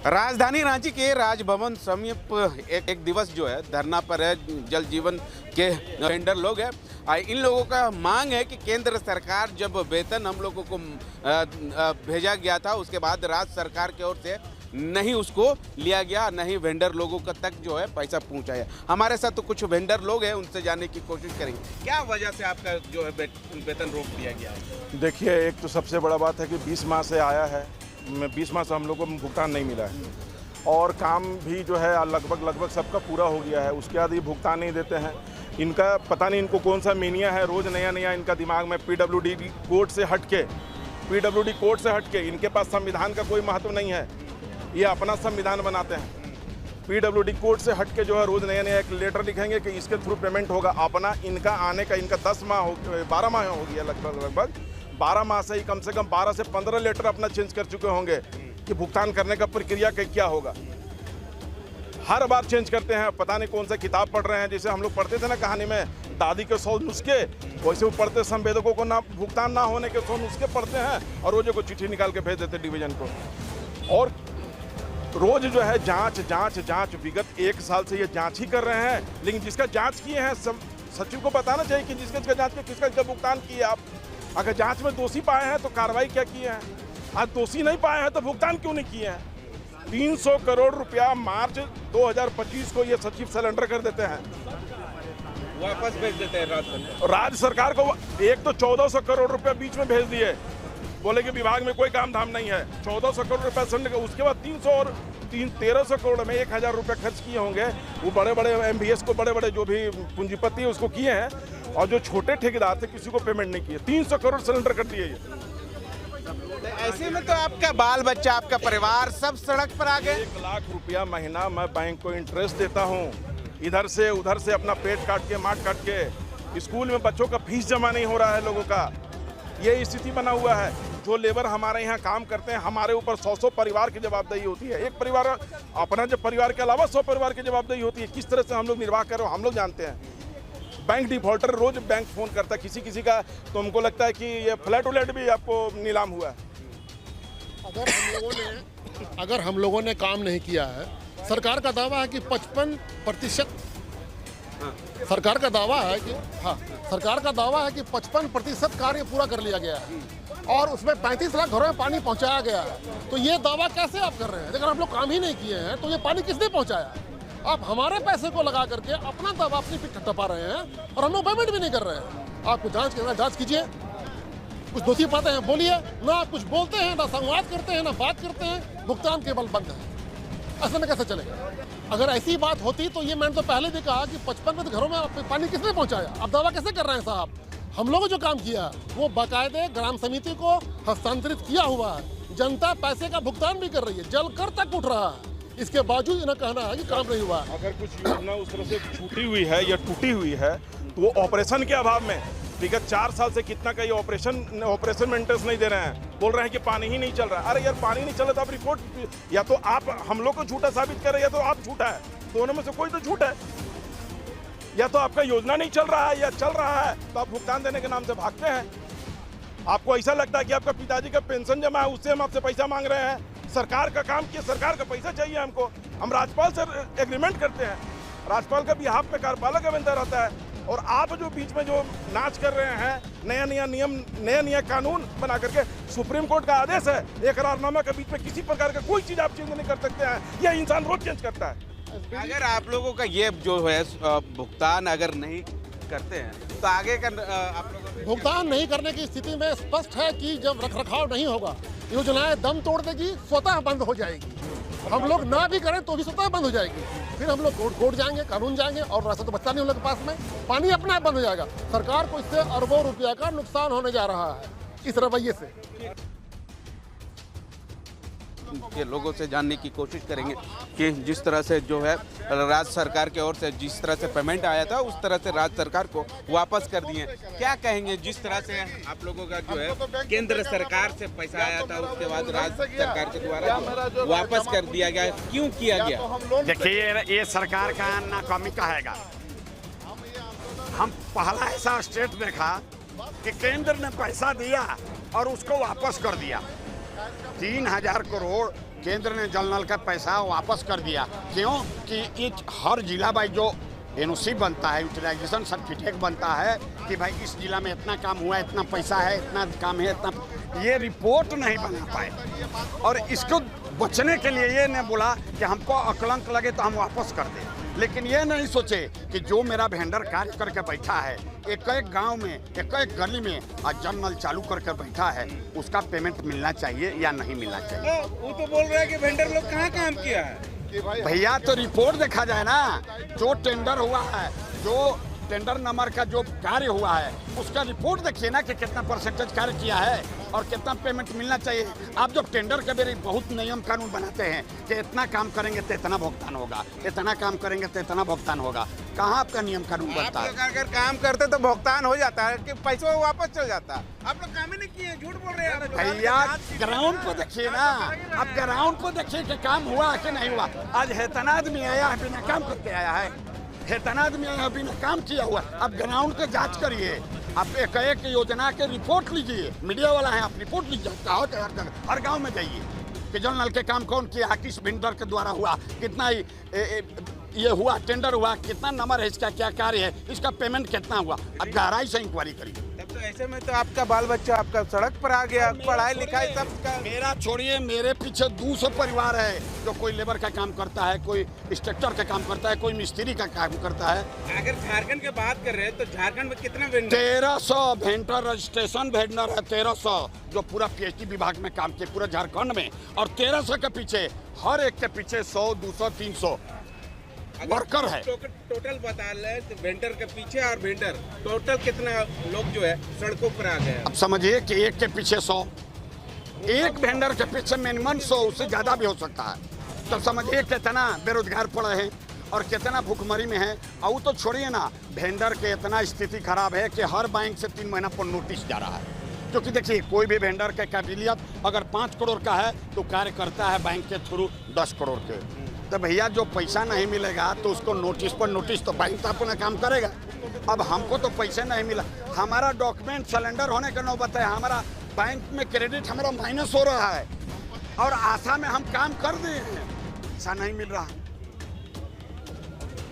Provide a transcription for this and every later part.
राजधानी रांची के राजभवन समीप एक दिवस जो है धरना पर है। जल जीवन के वेंडर लोग हैं। इन लोगों का मांग है कि केंद्र सरकार जब वेतन हम लोगों को भेजा गया था उसके बाद राज्य सरकार की ओर से नहीं उसको लिया गया, नहीं वेंडर लोगों का तक जो है पैसा पहुंचाया। हमारे साथ तो कुछ वेंडर लोग हैं, उनसे जानने की कोशिश करेंगे क्या वजह से आपका जो है वेतन रोक दिया गया है। देखिए, एक तो सबसे बड़ा बात है कि 20 माह से आया है, 20 माह से हम लोग को भुगतान नहीं मिला है और काम भी जो है लगभग सबका पूरा हो गया है। उसके बाद ये भुगतान नहीं देते हैं। इनका पता नहीं इनको कौन सा मीनिया है, रोज़ नया इनका दिमाग में पीडब्ल्यूडी कोड से हट के इनके पास संविधान का कोई महत्व नहीं है। ये अपना संविधान बनाते हैं। पीडब्ल्यूडी कोड से हट के जो है रोज़ नया एक लेटर लिखेंगे कि इसके थ्रू पेमेंट होगा। अपना इनका आने का इनका 12 माह हो गया, लगभग 12 माह से ही कम से कम 12 से 15 लेटर अपना चेंज कर चुके होंगे कि भुगतान करने का प्रक्रिया क्या होगा। हर बार चेंज करते हैं। पता नहीं कौन सा किताब पढ़ रहे हैं, जैसे हम लोग पढ़ते थे ना कहानी में दादी के 100 नुस्खे, वैसे वो पढ़ते संवेदकों को ना भुगतान ना होने के 100 नुस्खे पढ़ते हैं और रोज़ को चिट्ठी निकाल के भेज देते डिवीजन को। और रोज जो है जांच विगत 1 साल से ये जांच ही कर रहे हैं। लेकिन जिसका जांच किए हैं सचिव को बताना चाहिए कि जिसका जांच किया किसका भुगतान किए आप। अगर जांच में दोषी पाए हैं तो कार्रवाई क्या किए हैं, आज दोषी नहीं पाए हैं तो भुगतान क्यों नहीं किए हैं। 300 करोड़ रुपया मार्च 2025 को ये सचिव सरेंडर कर देते हैं, वापस भेज देते हैं राज्य सरकार को। एक तो 1400 करोड़ रुपया बीच में भेज दिए, बोले कि विभाग में कोई काम धाम नहीं है। 1400 करोड़ रुपया सेंड, उसके बाद 300 और 1300 करोड़ में 1000 रुपया खर्च किए होंगे। वो बड़े MVS को बड़े जो भी पूंजीपति है उसको किए हैं, और जो छोटे ठेकेदार थे किसी को पेमेंट नहीं किए। 300 करोड़ सिलेंडर कर दिए। ऐसे में तो आपका बाल बच्चा, आपका परिवार सब सड़क पर आ गए। 1 लाख रुपया महीना मैं बैंक को इंटरेस्ट देता हूँ, इधर से उधर से अपना पेट काट के माट काट के। स्कूल में बच्चों का फीस जमा नहीं हो रहा है लोगों का, ये स्थिति बना हुआ है। जो लेबर हमारे यहाँ काम करते हैं, हमारे ऊपर 100 परिवार की जवाबदेही होती है। एक परिवार अपना जब परिवार के अलावा 100 परिवार की जवाबदेही होती है। किस तरह से हम लोग निर्वाह कर रहे हो हम लोग जानते हैं। बैंक डिफॉल्टर रोज बैंक फोन करता है किसी का, तो हमको लगता है कि ये फ्लैट उलैट भी आपको नीलाम हुआ है। अगर हम लोगों ने काम नहीं किया है, सरकार का दावा है कि 55%, सरकार का दावा है कि 55% कार्य पूरा कर लिया गया है और उसमें 35 लाख घरों में पानी पहुंचाया गया है। तो ये दावा कैसे आप कर रहे हैं? अगर हम लोग काम ही नहीं किए हैं तो ये पानी किसने पहुंचाया? आप हमारे पैसे को लगा करके अपना दावा अपनी पीठ थपथपा रहे हैं और हम लोग पेमेंट भी नहीं कर रहे हैं। आपको जांच कीजिए, कुछ दोषी पाते हैं बोलिए, ना आप कुछ बोलते हैं, ना संवाद करते हैं, ना बात करते हैं, भुगतान केवल बंद है। ऐसे में कैसे चलेगा? अगर ऐसी बात होती तो ये मैंने तो पहले भी कहा कि 55 घरों में पानी किसने पहुंचाया। आप दावा कैसे कर रहे हैं साहब? हम लोगों जो काम किया वो बाकायदे ग्राम समिति को हस्तांतरित किया हुआ है। जनता पैसे का भुगतान भी कर रही है, जल कर तक उठ रहा है, इसके बावजूद इन्हें कहना है कि काम नहीं हुआ। अगर कुछ योजना उस तरह से छूटी हुई है या टूटी हुई है तो वो ऑपरेशन के अभाव में विगत 4 साल से कितना का ये ऑपरेशन मेंटेनेंस नहीं दे रहे हैं। बोल रहे हैं कि पानी ही नहीं चल रहा है। अरे यार, पानी नहीं चल रहा तो आप रिपोर्ट, या तो आप हम लोग को झूठा साबित कर रहे हैं या तो आप झूठा है। दोनों में से कोई तो झूठ है। या तो आपका योजना नहीं चल रहा है या चल रहा है तो आप भुगतान देने के नाम से भागते हैं। आपको ऐसा लगता है कि आपका पिताजी का पेंशन जमा है, उससे हम आपसे पैसा मांग रहे हैं। सरकार का काम किया, सरकार का पैसा चाहिए हमको। हम राज्यपाल से एग्रीमेंट करते हैं, राज्यपाल का बिहाफ पे कार्यपालक का बनता रहता है, और आप जो बीच में जो नाच कर रहे हैं, नया नियम, नया कानून बना करके। सुप्रीम कोर्ट का आदेश है, एक करारनामा के बीच में किसी प्रकार का कोई चीज़ आप चेंज नहीं कर सकते हैं। यह इंसान रोज चेंज करता है। अगर आप लोगों का ये जो है भुगतान अगर नहीं करते हैं तो आगे का आप लोगों भुगतान नहीं करने की स्थिति में स्पष्ट है कि जब रखरखाव नहीं होगा, योजनाएं दम तोड़ देगी, स्वतः बंद हो जाएगी। हम लोग ना भी करें तो भी स्वतः बंद हो जाएगी। फिर हम लोग कोर्ट जाएंगे, कानून जाएंगे, और रास्ता तो बचता नहीं हम लोग के पास में। पानी अपने आप बंद हो जाएगा। सरकार को इससे अरबों रुपया का नुकसान होने जा रहा है इस रवैये से। के लोगों से जानने की कोशिश करेंगे कि जिस तरह से जो है राज्य सरकार की ओर से जिस तरह से पेमेंट आया था उस तरह से राज्य सरकार को वापस कर दिए। क्या कहेंगे जिस तरह से आप लोगों का जो है केंद्र सरकार से पैसा आया था उसके बाद राज्य सरकार के द्वारा वापस कर दिया गया, क्यों किया गया? देखिए, ये सरकार का नाकामी कहेगा। हम पहला ऐसा स्टेट देखा कि केंद्र ने पैसा दिया और उसको वापस कर दिया। 3000 करोड़ केंद्र ने जल नल का पैसा वापस कर दिया। क्यों कि हर जिला बाई जो एनओसी बनता है, यूटिलाइजेशन सर्टिफिकेट बनता है कि भाई इस जिला में इतना काम हुआ, इतना पैसा है, इतना काम है, इतना, ये रिपोर्ट नहीं बना पाए। और इसको बचने के लिए ये ने बोला कि हमको अकलंक लगे तो हम वापस कर दें, लेकिन ये नहीं सोचे कि जो मेरा वेंडर कार्य करके बैठा है एक एक गांव में, एक एक गली में आज जल नल चालू करके बैठा है, उसका पेमेंट मिलना चाहिए या नहीं मिलना चाहिए। वो तो बोल रहा है कि वेंडर लोग कहाँ काम किया है। भैया तो रिपोर्ट देखा जाए ना, जो टेंडर हुआ है, जो टेंडर नंबर का जो कार्य हुआ है उसका रिपोर्ट देखिए ना कि कितना परसेंटेज कार्य किया है और कितना पेमेंट मिलना चाहिए। आप जब टेंडर के बेरे बहुत नियम कानून बनाते हैं कि इतना काम करेंगे तो इतना भुगतान होगा, इतना काम करेंगे तो इतना भुगतान होगा, कहाँ आपका नियम कानून बनता है? अगर काम करते तो भुगतान हो जाता है कि पैसा वापस चल जाता। आप लोग काम ही नहीं किए, झूठ बोल रहे हैं भैया। ग्राउंड पर देखिए ना, अब ग्राउंड पर देखिए कि काम हुआ कि नहीं हुआ। आज हेतना आदमी आया है, बिना काम करके आया है, हेतना आदमी आया है, बिना काम किया हुआ। अब ग्राउंड का जांच करिए, आप एक एक योजना के रिपोर्ट लीजिए, मीडिया वाला है, आप रिपोर्ट लीजिए, हर गांव में जाइए कि जल नल के काम कौन किया, किस वेंडर के द्वारा हुआ, कितना ये हुआ, टेंडर हुआ, कितना नंबर है, इसका क्या कार्य है, इसका पेमेंट कितना हुआ। अब गहराई से इंक्वायरी करिए। तब तो ऐसे में तो आपका बाल बच्चा आपका सड़क पर आ गया, पढ़ाई लिखाई सब का। मेरा छोड़िए, मेरे पीछे 200 परिवार है जो कोई लेबर का काम करता है, कोई इंस्ट्रक्टर का काम करता है, कोई मिस्त्री का काम करता है। अगर झारखंड की बात कर रहे हैं तो झारखंड में कितना वेंडर? 1300 वेंडर रजिस्ट्रेशन वेंडर है, 1300 जो पूरा पीएचडी विभाग में काम किए पूरा झारखंड में। और 1300 के पीछे हर एक के पीछे 100, 200, 300 वर्कर है। टोटल बता रहे तो वेंडर के पीछे और वेंडर टोटल कितना लोग जो है सड़कों पर आ गए। अब समझिए कि एक के पीछे 100, एक वेंडर के पीछे मिनिमम 100, उससे ज्यादा भी हो सकता है। तो समझिए कितना बेरोजगार पड़े हैं और कितना भूखमरी में है। और तो छोड़िए ना, वेंडर के इतना स्थिति खराब है कि हर बैंक से 3 महीना पर नोटिस जा रहा है। क्योंकि देखिए, कोई भी वेंडर के काबिलियत अगर 5 करोड़ का है तो कार्य करता है बैंक के थ्रू 10 करोड़ के। तो भैया जो पैसा नहीं मिलेगा तो उसको नोटिस पर नोटिस, तो बैंक तो अपना काम करेगा। अब हमको तो पैसे नहीं मिला, हमारा डॉक्यूमेंट सिलेंडर होने का नौबत है, हमारा बैंक में क्रेडिट हमारा माइनस हो रहा है और आशा में हम काम कर दिए हैं, पैसा नहीं मिल रहा,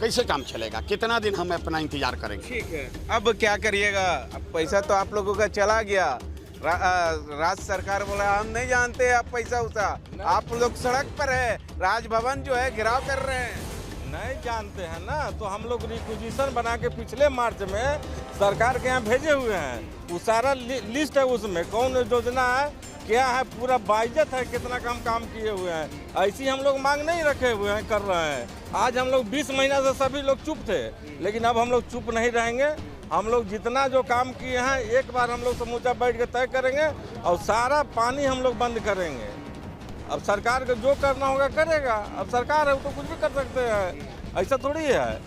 कैसे काम चलेगा? कितना दिन हम अपना इंतजार करेंगे? ठीक है, अब क्या करिएगा? अब पैसा तो आप लोगों का चला गया। राज्य सरकार बोला हम नहीं जानते आप पैसा उसा, आप लोग सड़क पर है, राजभवन जो है घिराव कर रहे हैं। नहीं जानते हैं ना, तो हम लोग रिक्विजिशन बना के पिछले मार्च में सरकार के यहाँ भेजे हुए हैं। वो सारा लिस्ट है, उसमें कौन योजना है, क्या है, पूरा बाइजत है, कितना काम किए हुए हैं। ऐसी हम लोग मांग नहीं रखे हुए हैं, कर रहे हैं। आज हम लोग 20 महीना से सभी लोग चुप थे, लेकिन अब हम लोग चुप नहीं रहेंगे। हम लोग जितना जो काम किए हैं एक बार हम लोग समूचा बैठ के तय करेंगे और सारा पानी हम लोग बंद करेंगे। अब सरकार को जो करना होगा करेगा, अब सरकार है वो तो कुछ भी कर सकते हैं, ऐसा थोड़ी है।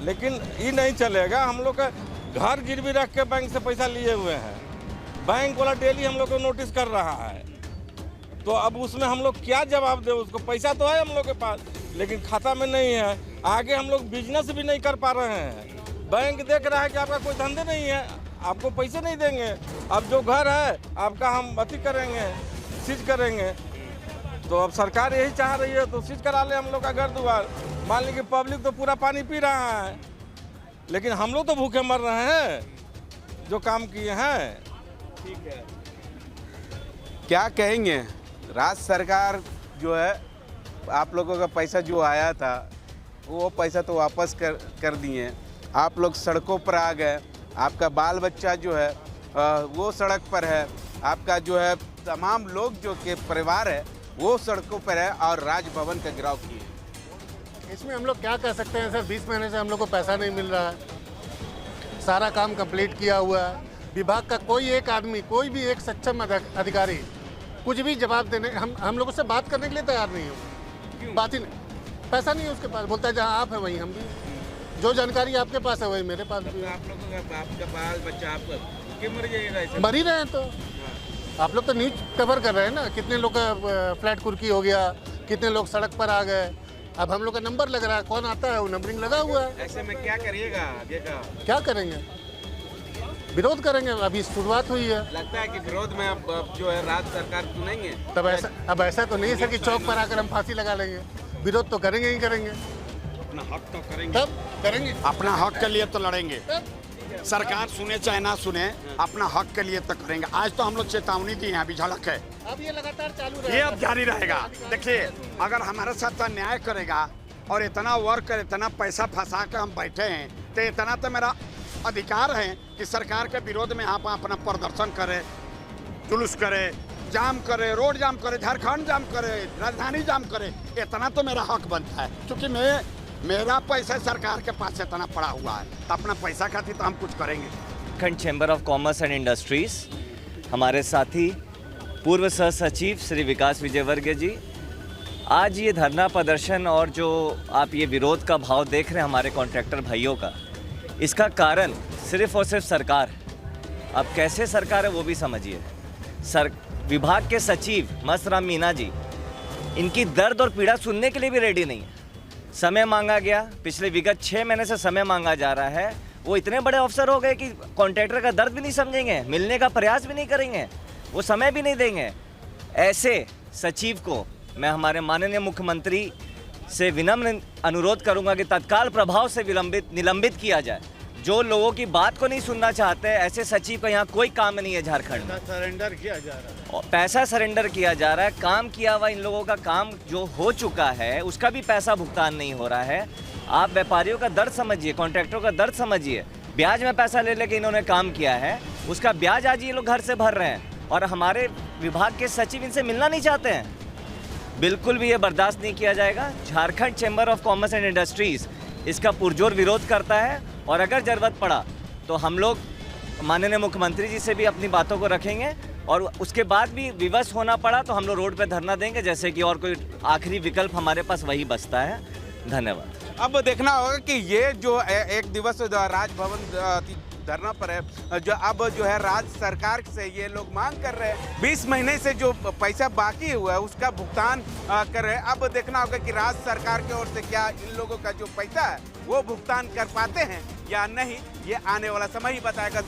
लेकिन ये नहीं चलेगा, हम लोग का घर गिरवी रख के बैंक से पैसा लिए हुए हैं, बैंक वाला डेली हम लोग को नोटिस कर रहा है। तो अब उसमें हम लोग क्या जवाब दें उसको? पैसा तो है हम लोग के पास, लेकिन खाता में नहीं है। आगे हम लोग बिजनेस भी नहीं कर पा रहे हैं। बैंक देख रहा है कि आपका कोई धंधे नहीं है, आपको पैसे नहीं देंगे। अब जो घर है आपका हम अति करेंगे, सीज करेंगे। तो अब सरकार यही चाह रही है तो सीज करा ले हम लोग का घर द्वार। मान लीजिए पब्लिक तो पूरा पानी पी रहा है, लेकिन हम लोग तो भूखे मर रहे हैं जो काम किए हैं। ठीक है, क्या कहेंगे? राज्य सरकार जो है आप लोगों का पैसा जो आया था वो पैसा तो वापस कर दिए, आप लोग सड़कों पर आ गए, आपका बाल बच्चा जो है वो सड़क पर है, आपका जो है तमाम लोग जो के परिवार है वो सड़कों पर है और राजभवन का गिराव किए। इसमें हम लोग क्या कह सकते हैं सर? 20 महीने से हम लोग को पैसा नहीं मिल रहा है, सारा काम कंप्लीट किया हुआ है। विभाग का कोई एक आदमी, कोई भी एक सक्षम अधिकारी कुछ भी जवाब देने, हम लोगों से बात करने के लिए तैयार नहीं हो। बात ही नहीं, पैसा नहीं है उसके पास, बोलता है जहाँ आप है वहीं हम भी, जो जानकारी आपके पास है वही मेरे पास भी है। आप लोगों का आपका बाल बच्चा आप क्यों मर जाएगा? मर ही रहे हैं। तो आप लोग तो न्यूज कवर कर रहे हैं ना, कितने लोग का फ्लैट कुर्की हो गया, कितने लोग सड़क पर आ गए। अब हम लोग का नंबर लग रहा है, कौन आता है वो नंबरिंग लगा हुआ है। ऐसे में क्या करिएगा आगे का? क्या करेंगे? विरोध करेंगे, अभी शुरुआत हुई है। लगता है कि विरोध में अब जो है राज्य सरकार चुनेंगे। तब ऐसा, अब ऐसा तो नहीं है कि चौक पर आकर हम फांसी लगा लेंगे, विरोध तो करेंगे ही करेंगे। अपना हक तो करेंगे, तब करेंगे, अपना हक के लिए तो लड़ेंगे। सरकार सुने चाहे ना सुने, अपना हक के लिए तो करेंगे। आज तो हम लोग चेतावनी दी है, अभी झलक है, अब ये लगातार चालू ये रहेगा। अब जारी रहेगा। देखिए, अगर हमारे साथ अन्याय करेगा और इतना वर्क कर, इतना पैसा फंसा के हम बैठे हैं, तो इतना तो मेरा अधिकार है कि सरकार के विरोध में आप अपना प्रदर्शन करे, जुलूस करे, जाम करे, रोड जाम करे, झारखंड जाम करे, राजधानी जाम करे। इतना तो मेरा हक बनता है, क्योंकि मेरा पैसा सरकार के पास इतना पड़ा हुआ है, तो अपना पैसा खातिर तो हम कुछ करेंगे। Jharkhand chamber of commerce and industries, हमारे साथी पूर्व सह सचिव श्री विकास विजयवर्गीय जी, आज ये धरना प्रदर्शन और जो आप ये विरोध का भाव देख रहे हैं हमारे कॉन्ट्रैक्टर भाइयों का, इसका कारण सिर्फ और सिर्फ सरकार है। अब कैसे सरकार है वो भी समझिए। विभाग के सचिव मस्तराम मीना जी, इनकी दर्द और पीड़ा सुनने के लिए भी रेडी नहीं है। समय मांगा गया, पिछले विगत 6 महीने से समय मांगा जा रहा है। वो इतने बड़े अफसर हो गए कि कॉन्ट्रैक्टर का दर्द भी नहीं समझेंगे, मिलने का प्रयास भी नहीं करेंगे, वो समय भी नहीं देंगे। ऐसे सचिव को मैं हमारे माननीय मुख्यमंत्री से विनम्र अनुरोध करूंगा कि तत्काल प्रभाव से निलंबित किया जाए। जो लोगों की बात को नहीं सुनना चाहते, ऐसे सचिव का यहाँ कोई काम नहीं है। झारखंड में सरेंडर किया जा रहा है, और पैसा सरेंडर किया जा रहा है। काम किया हुआ इन लोगों का काम जो हो चुका है उसका भी पैसा भुगतान नहीं हो रहा है। आप व्यापारियों का दर्द समझिए, कॉन्ट्रैक्टरों का दर्द समझिए। ब्याज में पैसा ले लेके इन्होंने काम किया है, उसका ब्याज आज ये लोग घर से भर रहे हैं, और हमारे विभाग के सचिव इनसे मिलना नहीं चाहते हैं। बिल्कुल भी ये बर्दाश्त नहीं किया जाएगा। Jharkhand chamber of commerce and industries इसका पुरजोर विरोध करता है, और अगर ज़रूरत पड़ा तो हम लोग माननीय मुख्यमंत्री जी से भी अपनी बातों को रखेंगे, और उसके बाद भी विवश होना पड़ा तो हम लोग रोड पे धरना देंगे, जैसे कि और कोई आखिरी विकल्प हमारे पास वही बचता है। धन्यवाद। अब देखना होगा कि ये जो एक दिवस राजभवन धरना पर है, जो अब जो है राज्य सरकार से ये लोग मांग कर रहे हैं 20 महीने से जो पैसा बाकी हुआ है उसका भुगतान कर रहे हैं। अब देखना होगा कि राज्य सरकार की ओर से क्या इन लोगों का जो पैसा है वो भुगतान कर पाते हैं या नहीं, ये आने वाला समय ही बताएगा।